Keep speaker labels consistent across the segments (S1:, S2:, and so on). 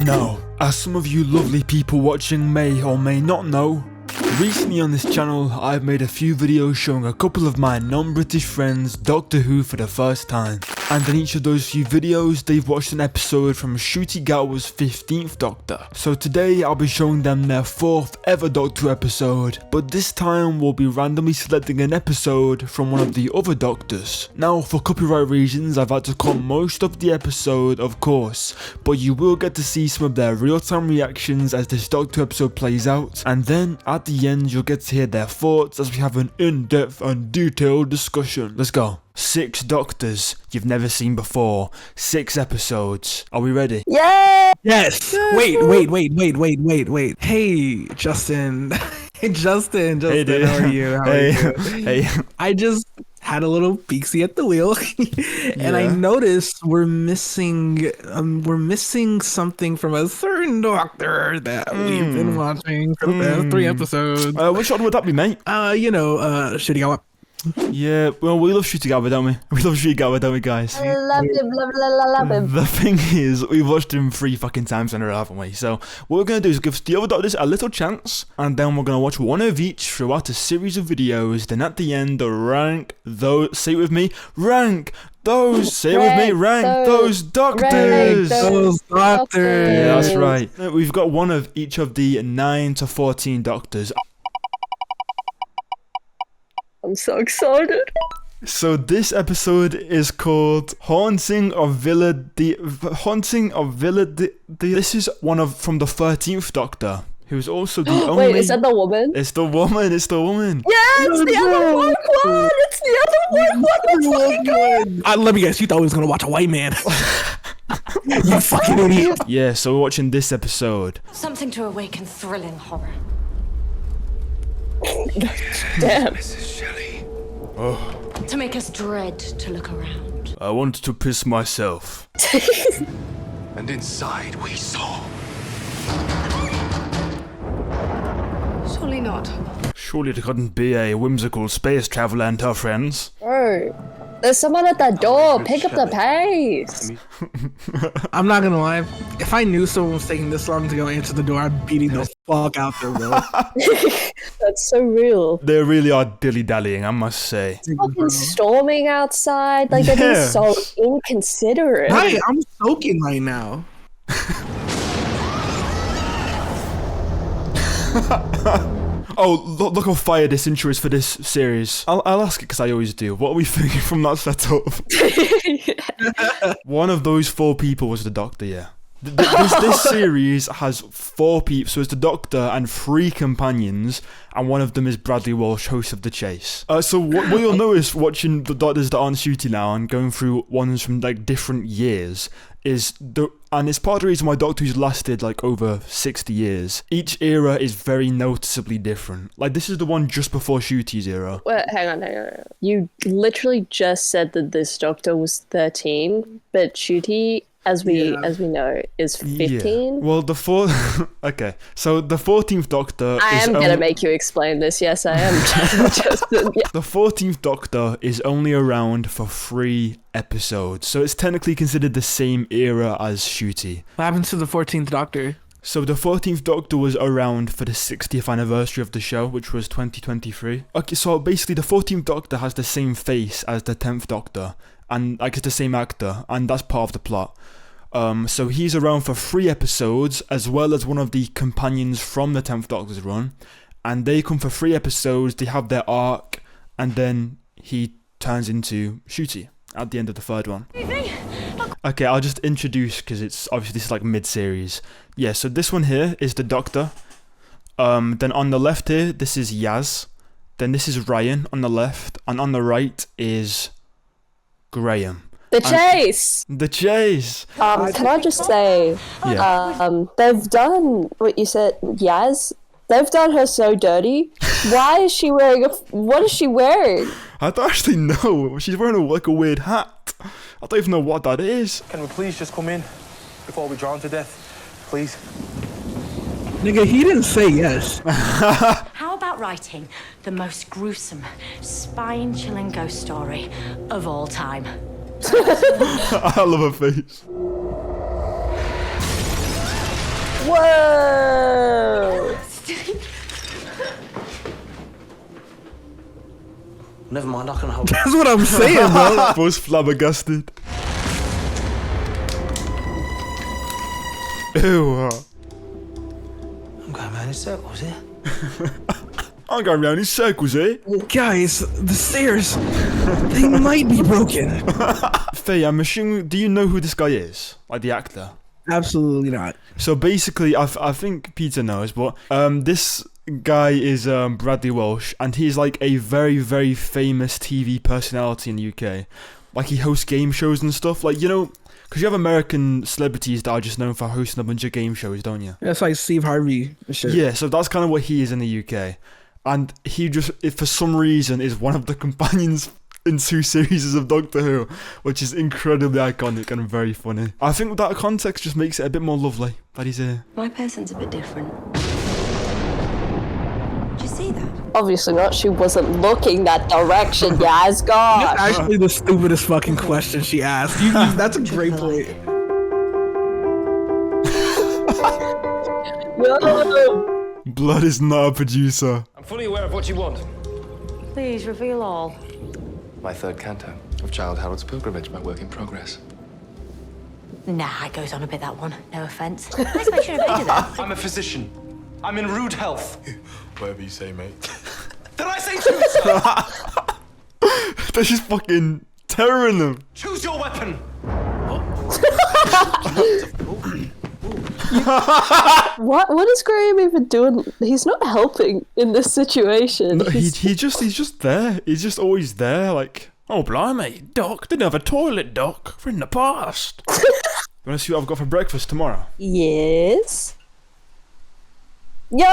S1: Now, as some of you lovely people watching may or may not know, recently on this channel I've made a few videos showing a couple of my non-British friends Doctor Who for the first time. And in each of those few videos they've watched an episode from Ncuti Gatwa's 15th Doctor. So today I'll be showing them their 4th ever Doctor Who episode, but this time we'll be randomly selecting an episode from one of the other Doctors. Now for copyright reasons I've had to cut most of the episode, of course, but you will get to see some of their real-time reactions as this Doctor Who episode plays out, and then at the end you'll get to hear their thoughts as we have an in-depth and detailed discussion. Let's go. 6 Doctors you've never seen before. 6 episodes. Are we ready?
S2: Yeah!
S3: Yes! Wait. Hey, Justin. Justin,
S1: Hey, dude.
S3: how are you?
S1: Hey.
S3: I just had a little peeksy at the wheel, and I noticed we're missing something from a certain Doctor that we've been watching for the past 3 episodes.
S1: Which one would that be, mate?
S3: Ncuti Gatwa.
S1: Yeah, well, we love Ncuti Gatwa, don't we? We love Ncuti Gatwa, don't we, guys?
S2: I love him.
S1: The thing is, we've watched him 3 fucking times in a row, haven't we? So what we're going to do is give the other Doctors a little chance, and then we're going to watch one of each throughout a series of videos. Then at the end, rank those, say it with me, rank those, say it with me, rank those Doctors!
S3: Those Doctors!
S1: Yeah, that's right. We've got one of each of the 9 to 14 Doctors.
S2: I'm so excited.
S1: So this episode is called Haunting of Villa D. This is from the 13th Doctor, who's also the only.
S2: Wait, is that the woman?
S1: It's the woman.
S2: Yeah, it's the other work one. It's the other work one. Let's fucking go.
S3: Let me guess, you thought we was gonna watch a white man. You fucking idiot.
S1: Yeah, so we're watching this episode.
S4: Something to awaken thrilling horror.
S2: Damn.
S5: Mrs. Shelley.
S4: To make us dread to look around.
S1: I wanted to piss myself.
S5: And inside we saw.
S4: Surely not.
S1: Surely it couldn't be a whimsical space traveler and her friends.
S2: Bro, there's someone at that door. Pick up the pace.
S3: I'm not gonna lie. If I knew someone was taking this long to go answer the door, I'd beating the fuck out there, bro.
S2: That's so real.
S1: They really are dilly-dallying, I must say.
S2: Fucking storming outside. Like, they're being so inconsiderate.
S3: Right, I'm soaking right now.
S1: Oh, look how fire this intro is for this series. I'll ask it because I always do. What are we thinking from that setup? One of those 4 people was the Doctor, yeah. This series has 4 people, so it's the Doctor and 3 companions, and one of them is Bradley Walsh, host of The Chase. So what you'll notice watching the Doctors that aren't Ncuti now and going through ones from like different years and it's part of the reason why Doctor Who's lasted like over 60 years. Each era is very noticeably different. Like this is the one just before Ncuti's era.
S2: Wait, hang on. You literally just said that this Doctor was 13, but Ncuti, as we know, is 15.
S1: Yeah. Well, okay. So the 14th Doctor.
S2: I am gonna make you explain this. Yes, I am. Justin. Yeah.
S1: The 14th Doctor is only around for 3 episodes, so it's technically considered the same era as Ncuti.
S3: What happened to the 14th Doctor?
S1: So the 14th Doctor was around for the 60th anniversary of the show, which was 2023. Okay, so basically the 14th Doctor has the same face as the 10th Doctor, and like it's the same actor, and that's part of the plot. So he's around for 3 episodes, as well as one of the companions from the 10th Doctor's run, and they come for 3 episodes, they have their arc, and then he turns into Ncuti at the end of the 3rd one. Okay, I'll just introduce, because it's obviously this is like mid-series. Yeah, so this one here is the Doctor. Then on the left here, this is Yaz. Then this is Ryan on the left, and on the right is Graham.
S2: The Chase!
S1: The Chase!
S2: Can I just say, they've done what you said, Yaz. They've done her so dirty. Why is she wearing what is she wearing?
S1: I don't actually know. She's wearing a weird hat. I don't even know what that is.
S6: Can we please just come in before we drown to death? Please.
S3: Nigga, he didn't say yes.
S4: How about writing the most gruesome, spine-chilling ghost story of all time?
S1: I love her face.
S2: Whoa!
S7: Never mind, I can hold it.
S3: That's what I'm saying, bro.
S1: Both flabbergasted. Ew.
S7: I'm going round in circles here.
S1: I'm going round in circles, eh?
S3: Guys, the stairs, they might be broken.
S1: Faye, I'm assuming, do you know who this guy is? Like the actor?
S3: Absolutely not.
S1: So basically, I think Peter knows, but this guy is Bradley Walsh, and he's like a very, very famous TV personality in the UK. Like he hosts game shows and stuff. Like, you know, because you have American celebrities that are just known for hosting a bunch of game shows, don't you?
S3: That's like Steve Harvey and shit.
S1: Yeah, so that's kind of what he is in the UK. And he just, if for some reason, is one of the companions in 2 series of Doctor Who, which is incredibly iconic and very funny. I think that context just makes it a bit more lovely that he's here.
S8: My person's a bit different. Did you see that?
S2: Obviously not. She wasn't looking that direction, guys. God.
S3: That's actually the stupidest fucking question she asked. That's a great point.
S2: No.
S1: Blood is not a producer.
S6: I'm fully aware of what you want.
S4: Please reveal all.
S5: My 3rd canto of Childe Harold's Pilgrimage, my work in progress.
S4: Nah, it goes on a bit, that one. No offence. Nice make sure I that.
S6: I'm a physician. I'm in rude health.
S5: Whatever you say, mate.
S6: Did I say choose, sir?
S1: They're just fucking tearing them.
S6: Choose your weapon.
S2: What is Graham even doing? He's not helping in this situation.
S1: No, he's just there. He's just always there. Like, oh blimey, Doc didn't have a toilet, Doc, for in the past. You want to see what I've got for breakfast tomorrow?
S2: Yes. Yo!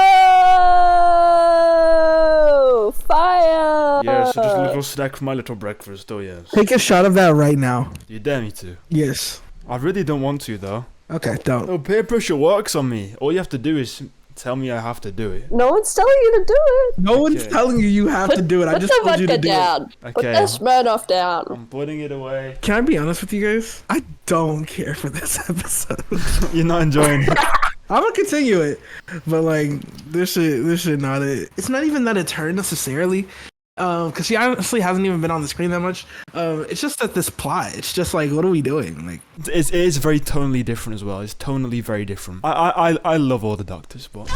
S2: Fire!
S1: Yeah, so just a little snack for my little breakfast. Oh yes.
S3: Take a shot of that right now.
S1: You dare me to?
S3: Yes.
S1: I really don't want to though.
S3: Okay, don't.
S1: No, peer pressure works on me. All you have to do is tell me I have to do it.
S2: No one's telling you to do it.
S3: No one's telling you have to do it. I just told you to do
S2: down.
S3: it.
S2: Put
S1: Okay.
S2: that Smirnoff down.
S1: I'm putting it away.
S3: Can I be honest with you guys? I don't care for this episode.
S1: You're not enjoying it.
S3: I'm gonna continue it, but like this shit not it. It's not even that it's her necessarily, because she honestly hasn't even been on the screen that much. It's just that this plot. It's just like, what are we doing? Like,
S1: It is very tonally different as well. It's tonally very different. I love all the Doctors, but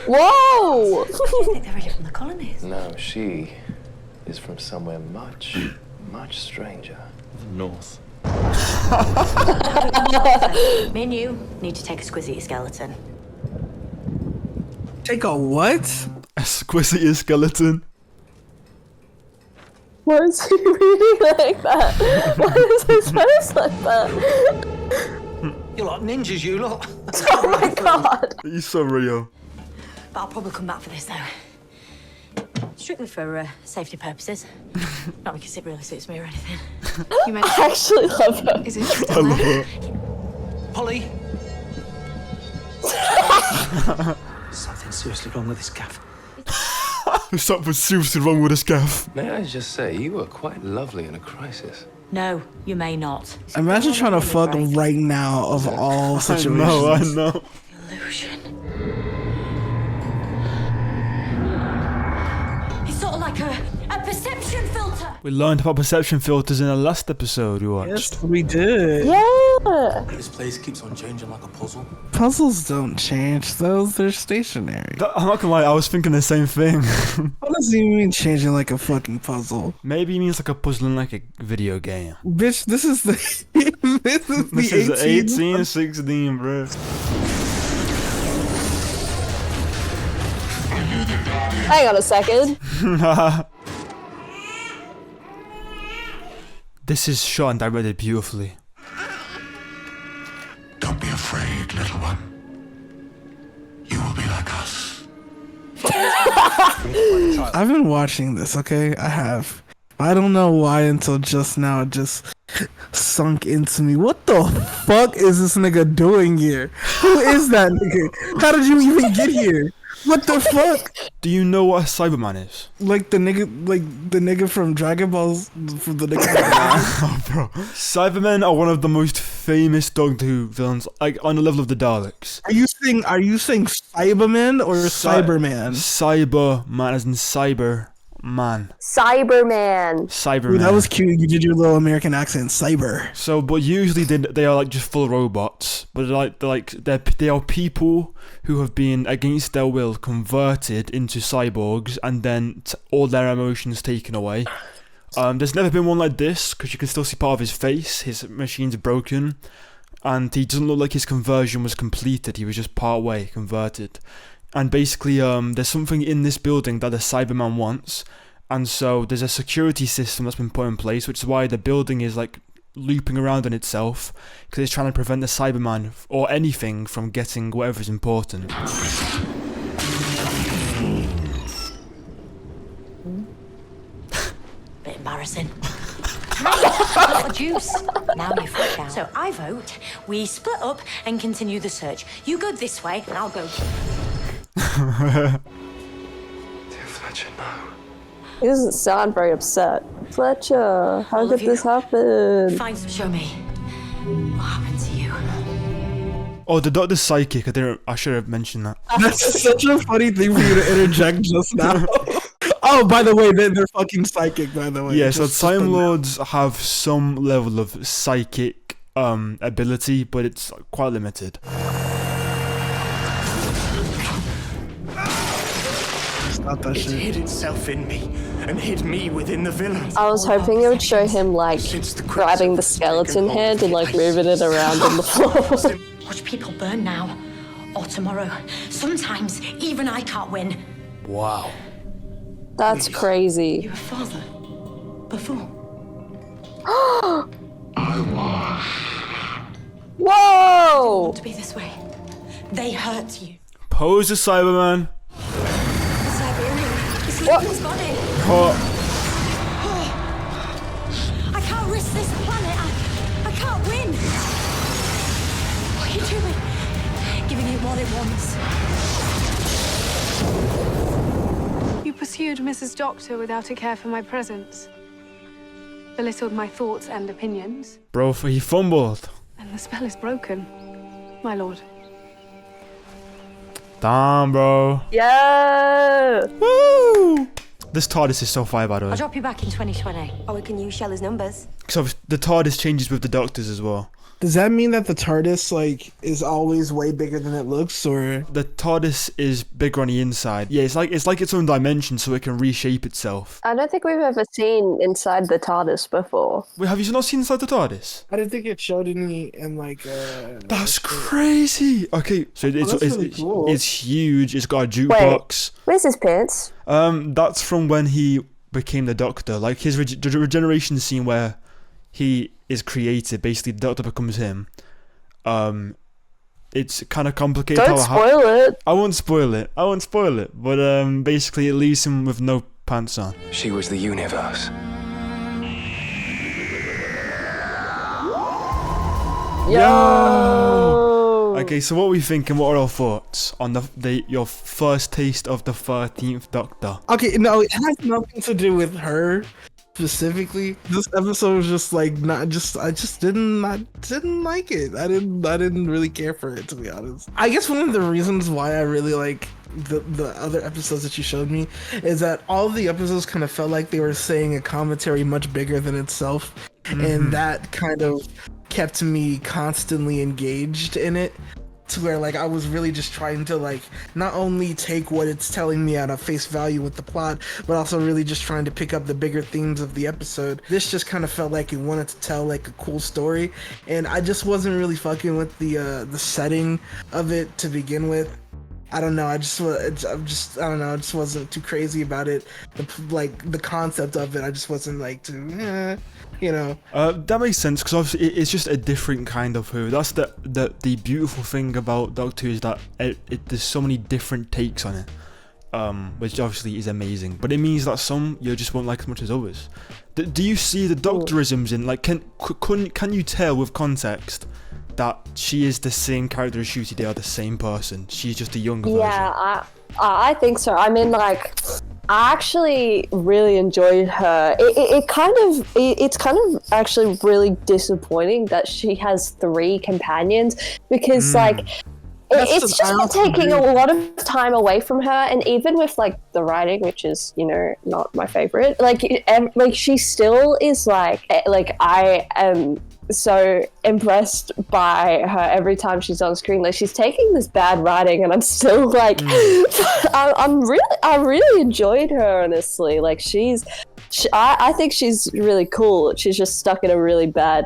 S2: Whoa!
S4: I think they're really from the colonies.
S5: No, she is from somewhere much, much stranger.
S7: North.
S4: Me and you need to take a squizzy at your skeleton.
S3: take a what?
S1: exquisite skeleton.
S2: Why is he reading like that? Why is his face like that?
S7: You're like ninjas, you lot.
S2: Oh my god!
S1: He's so real.
S4: But I'll probably come back for this though. Strictly for safety purposes. Not because it really suits me or anything. You meant
S2: I actually love her.
S4: is it
S1: I love her.
S7: Polly. Something seriously wrong with this gaff.
S1: There's something seriously wrong with this gaff.
S5: May I just say, you were quite lovely in a crisis.
S4: No, you may not.
S3: Imagine trying to fuck right now of all situations.
S1: I know.
S4: Illusion. It's sort of like a perception filter.
S1: We learned about perception filters in the last episode we watched.
S3: Yes, we did.
S2: Yeah!
S7: This place keeps on changing like a puzzle.
S3: Puzzles don't change, those they're stationary.
S1: I'm not gonna lie, I was thinking the same thing.
S3: What does he mean changing like a fucking puzzle?
S1: Maybe he means like a puzzle in like a video game.
S3: Bitch, this is the this is
S1: This
S3: the
S1: is
S3: 18.
S1: 18, 16, bro.
S2: Hang on a second.
S1: This is shot and directed beautifully.
S9: Don't be afraid, little one. You will be like us.
S3: I've been watching this, okay? I have. I don't know why until just now it just sunk into me. What the fuck is this nigga doing here? Who is that nigga? How did you even get here? What the fuck?
S1: Do you know what a Cyberman is?
S3: Like the nigga from Dragon Balls, from the nigga.
S1: Oh, bro. Cybermen are one of the most famous Doctor Who villains, like on the level of the Daleks.
S3: Are you saying Cyberman or Cyberman?
S1: Cyberman, as in Cyberman.
S2: Cyberman.
S1: Cyberman.
S3: Dude, that was cute. You did your little American accent, cyber.
S1: So, but usually they are like just full robots, but they are people who have been against their will converted into cyborgs, and then all their emotions taken away. There's never been one like this because you can still see part of his face. His machine's broken, and he doesn't look like his conversion was completed. He was just part way converted. And basically, there's something in this building that the Cyberman wants, and so there's a security system that's been put in place, which is why the building is like looping around on itself, because it's trying to prevent the Cyberman or anything from getting whatever is important.
S4: Bit embarrassing. Got the juice. Now you're freaked out. So I vote we split up and continue the search. You go this way, and I'll go.
S5: Dear Fletcher, no.
S2: He doesn't sound very upset. Fletcher, how could this happen?
S4: Fine, show me. What happened to you?
S1: Oh, the Doctor's psychic. I should have mentioned that.
S3: That's such a funny thing for you to interject just now. Oh, by the way, they're fucking psychic, by the way.
S1: Yeah, so Time Lords have some level of psychic ability, but it's quite limited.
S3: Stop that shit.
S10: It hid itself in me and hid me within the villa.
S2: I was hoping it would show him like grabbing the skeleton hand and like moving it around on the floor.
S4: Watch people burn now or tomorrow. Sometimes even I can't win.
S1: Wow.
S2: That's crazy.
S4: Your father before.
S2: Whoa!
S4: To be this way. They hurt you.
S1: Pose a Cyberman.
S4: What? His body.
S1: Cut.
S4: I can't risk this planet. I can't win. What are you doing? Giving it what it wants.
S11: You pursued Mrs. Doctor without a care for my presence. Belittled my thoughts and opinions.
S1: Bro, he fumbled.
S11: And the spell is broken, my lord.
S1: Damn, bro.
S2: Yeah.
S1: Woo! This TARDIS is so fire, by the way.
S4: I'll drop you back in 2020.
S8: Or we can use Shelley's numbers.
S1: Because the TARDIS changes with the Doctors as well.
S3: Does that mean that the TARDIS like is always way bigger than it looks, or
S1: the TARDIS is bigger on the inside? Yeah, it's like its own dimension, so it can reshape itself.
S2: I don't think we've ever seen inside the TARDIS before.
S1: Wait, have you not seen inside the TARDIS?
S3: I didn't think it showed any in like.
S1: That's crazy. Okay, so it's
S3: really cool.
S1: It's huge. It's got a jukebox.
S2: Where's his pants?
S1: That's from when he became the Doctor. Like his regeneration scene where he is created. Basically, the Doctor becomes him. It's kind of complicated.
S2: Don't spoil it.
S1: I won't spoil it. But basically, it leaves him with no pants on.
S10: She was the universe.
S2: Yo!
S1: Okay, so what are we thinking? What are our thoughts on your first taste of the 13th Doctor?
S3: Okay, no, it has nothing to do with her specifically. This episode was just like I just didn't like it. I didn't really care for it, to be honest. I guess one of the reasons why I really like the other episodes that you showed me is that all of the episodes kind of felt like they were saying a commentary much bigger than itself, and that kind of kept me constantly engaged in it, to where like I was really just trying to like not only take what it's telling me at a face value with the plot, but also really just trying to pick up the bigger themes of the episode. This just kind of felt like it wanted to tell like a cool story, and I just wasn't really fucking with the setting of it to begin with. I don't know. I just don't know. I just wasn't too crazy about it. The concept of it, I just wasn't like too, you know.
S1: That makes sense, because obviously it's just a different kind of Who. That's the beautiful thing about Doctor Who, is that there's so many different takes on it, which obviously is amazing. But it means that some you just won't like as much as others. Do you see the Doctorisms in, like, can you tell with context that she is the same character as Ncuti. They are the same person. She's just a younger version.
S2: Yeah, I think so. I mean, like, I actually really enjoyed her. It's kind of actually really disappointing that she has 3 companions, because like it's just been taking a lot of time away from her. And even with like the writing, which is, you know, not my favorite, like she still is like I am so impressed by her every time she's on screen. Like, she's taking this bad writing, and I'm still like, I really enjoyed her, honestly. Like, I think she's really cool. She's just stuck in a really bad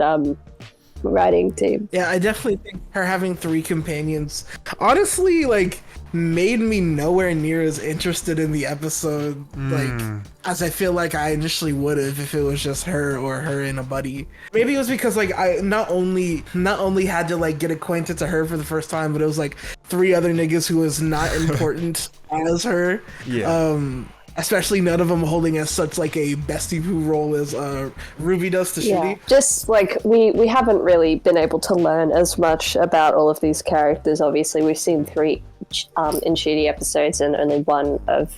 S2: writing team.
S3: Yeah, I definitely think her having 3 companions, honestly, like, made me nowhere near as interested in the episode, like, as I feel like I initially would have if it was just her or her and a buddy. Maybe it was because, like, I not only had to, like, get acquainted to her for the first time, but it was, like, 3 other niggas who was not important as her.
S1: Yeah.
S3: Especially none of them holding as such like a bestie poo role as Ruby does to Ncuti.
S2: Just like we haven't really been able to learn as much about all of these characters. Obviously, we've seen 3 in Ncuti episodes and only 1 of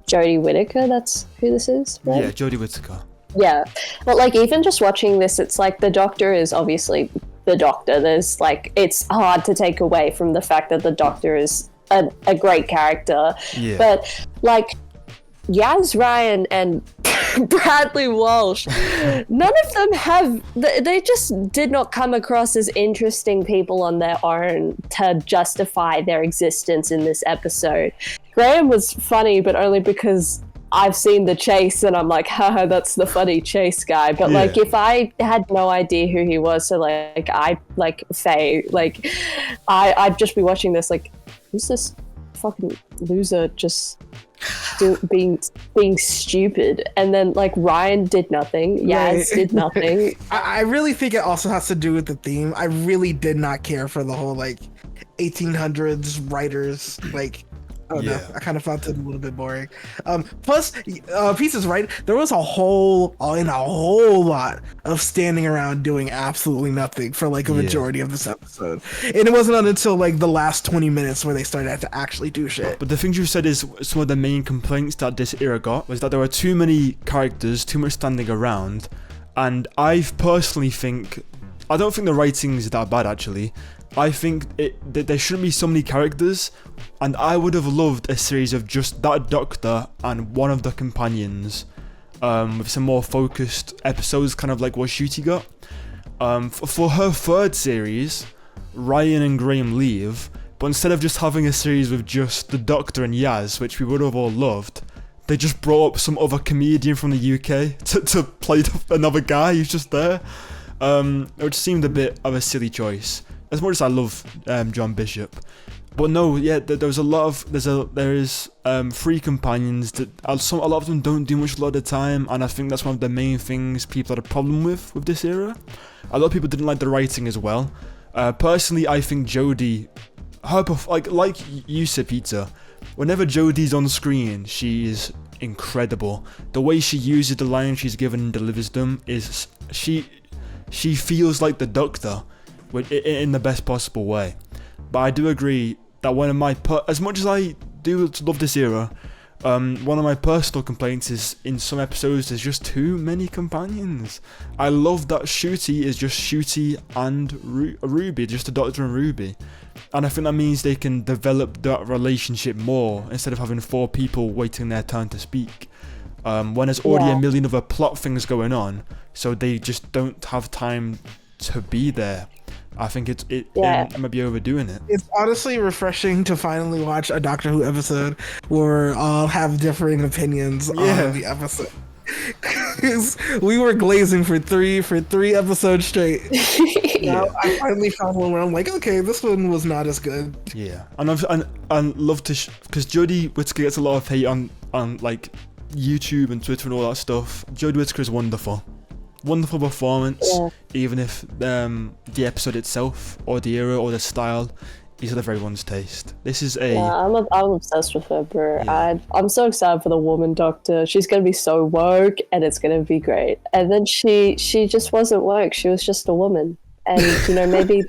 S2: Jodie Whittaker. That's who this is, right?
S1: Yeah, Jodie Whittaker.
S2: Yeah, but like, even just watching this, it's like the Doctor is obviously the Doctor. There's like, it's hard to take away from the fact that the Doctor is a great character.
S1: Yeah.
S2: But like, Yaz Ryan and Bradley Walsh, none of them they just did not come across as interesting people on their own to justify their existence in this episode. Graham was funny, but only because I've seen The Chase and I'm like, haha, that's the funny Chase guy. But like, if I had no idea who he was, so like Faye, like I'd just be watching this like, who's this fucking loser just being stupid? And then like, Ryan did nothing, Yaz did nothing.
S3: I really think it also has to do with the theme. I really did not care for the whole like 1800s writers, like, I don't know. I kind of found it a little bit boring. Plus, Pizza's right. There was a whole lot of standing around doing absolutely nothing for like a majority of this episode, and it wasn't until like the last 20 minutes where they started to actually do shit.
S1: But the things you said is some of the main complaints that this era got was that there were too many characters, too much standing around, and I personally think, I don't think the writing is that bad actually. I think that there shouldn't be so many characters, and I would have loved a series of just that Doctor and one of the companions, with some more focused episodes, kind of like what Ncuti got. For her 3rd series, Ryan and Graham leave, but instead of just having a series with just the Doctor and Yaz, which we would have all loved, they just brought up some other comedian from the UK to play another guy who's just there, which seemed a bit of a silly choice. As much as I love John Bishop, but no, yeah, there is 3 companions that a lot of them don't do much a lot of the time, and I think that's one of the main things people had a problem with this era. A lot of people didn't like the writing as well. Personally, I think Jodie, like you said, Pizza, whenever Jodie's on screen, she is incredible. The way she uses the lines she's given and delivers them is she feels like the Doctor, in the best possible way. But I do agree that one of my as much as I do love this era, one of my personal complaints is in some episodes there's just too many companions. I love that Ncuti is just Ncuti and Ruby, just the Doctor and Ruby, and I think that means they can develop that relationship more instead of having 4 people waiting their turn to speak, when there's already a million other plot things going on, so they just don't have time to be there. I think it might be overdoing it.
S3: It's honestly refreshing to finally watch a Doctor Who episode where we all have differing opinions on the episode. Because we were glazing for three episodes straight. Now I finally found one where I'm like, okay, this one was not as good.
S1: Yeah, and I'd love to, because Jodie Whittaker gets a lot of hate on like YouTube and Twitter and all that stuff. Jodie Whittaker is wonderful performance, even if the episode itself or the era or the style is not everyone's taste. This is
S2: I'm obsessed with her, bro. I'm so excited for the woman Doctor. She's gonna be so woke and it's gonna be great. And then she just wasn't woke, she was just a woman. and you know, maybe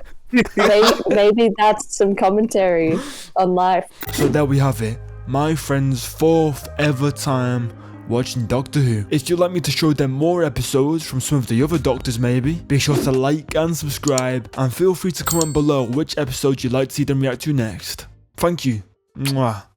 S2: that's some commentary on life.
S1: So there we have it, my friend's 4th ever time watching Doctor Who. If you'd like me to show them more episodes from some of the other Doctors maybe, be sure to like and subscribe, and feel free to comment below which episode you'd like to see them react to next. Thank you. Mwah.